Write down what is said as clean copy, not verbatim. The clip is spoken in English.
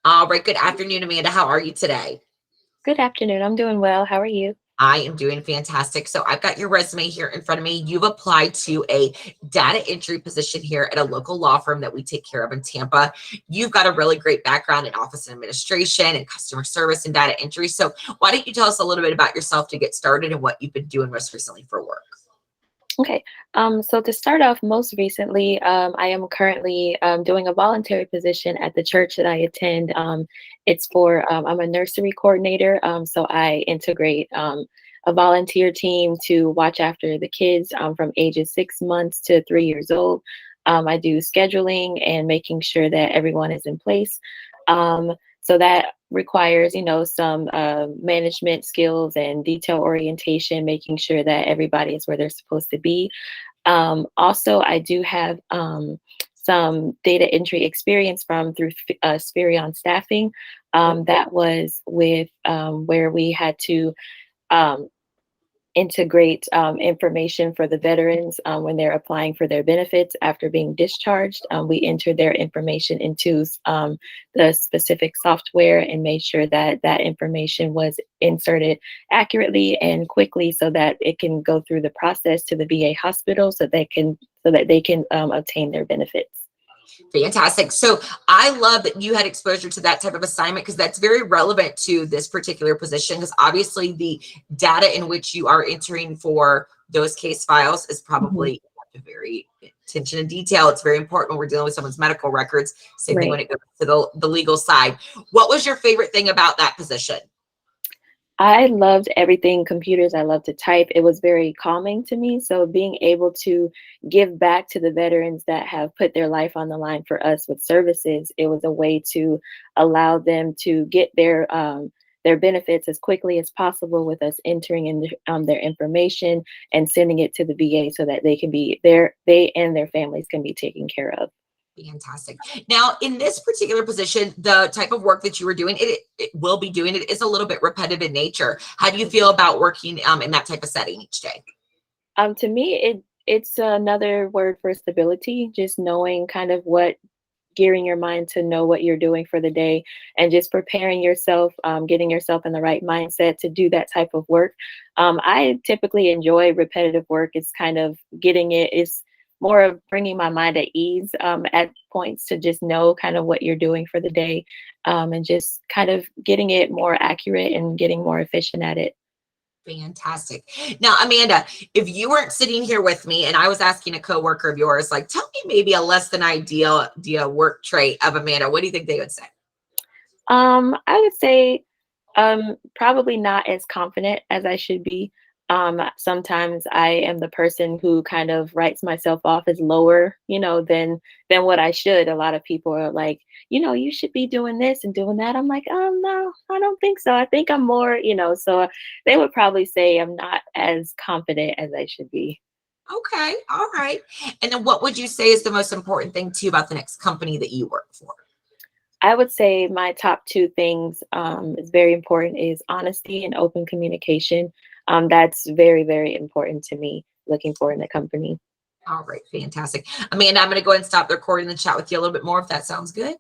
All right. Good afternoon, Amanda. How are you today? Good afternoon. I'm doing well. How are you? I am doing fantastic. So I've got your resume here in front of me. You've applied to a data entry position here at a local law firm that we take care of in Tampa. You've got a really great background in office and administration and customer service and data entry. So why don't you tell us a little bit about yourself to get started and what you've been doing most recently for work? Okay. So to start off, most recently, I am currently doing a voluntary position at the church that I attend. It's for I'm a nursery coordinator, so I integrate a volunteer team to watch after the kids from ages 6 months to 3 years old. I do scheduling and making sure that everyone is in place. So that requires, some management skills and detail orientation, making sure that everybody is where they're supposed to be. Also, I do have some data entry experience from through Spirion Staffing. That was with where we had to um, integrate information for the veterans when they're applying for their benefits after being discharged. We entered their information into the specific software and made sure that that information was inserted accurately and quickly so that it can go through the process to the VA hospital so that they can obtain their benefits. Fantastic. So I love that you had exposure to that type of assignment because that's very relevant to this particular position because obviously the data in which you are entering for those case files is Mhm. probably very attention and detail. It's very important when we're dealing with someone's medical records. Same thing when Right. it goes to the legal side. What was your favorite thing about that position? I loved everything computers. I love to type. It was very calming to me. So being able to give back to the veterans that have put their life on the line for us with services, it was a way to allow them to get their benefits as quickly as possible with us entering in their information and sending it to the VA so that they and their families can be taken care of. Fantastic. Now, in this particular position, the type of work that you were doing, it will be doing it is a little bit repetitive in nature. How do you feel about working in that type of setting each day? To me, it's another word for stability. Just knowing kind of what gearing your mind to know what you're doing for the day and just preparing yourself, getting yourself in the right mindset to do that type of work. I typically enjoy repetitive work. It's kind of it's more of bringing my mind at ease at points to just know kind of what you're doing for the day and just kind of getting it more accurate and getting more efficient at it. Fantastic. Now, Amanda, if you weren't sitting here with me and I was asking a coworker of yours, like, tell me maybe a less than ideal work trait of Amanda, what do you think they would say? I would say probably not as confident as I should be. Sometimes I am the person who kind of writes myself off as lower, than what I should. A lot of people are like, you should be doing this and doing that. I'm like, no, I don't think so. I think I'm more, so they would probably say I'm not as confident as I should be. Okay. All right. And then what would you say is the most important thing to you about the next company that you work for? I would say my top two things is very important is honesty and open communication. That's very, very important to me looking for in a company. All right. Fantastic. Amanda, I'm going to go ahead and stop the recording and chat with you a little bit more if that sounds good.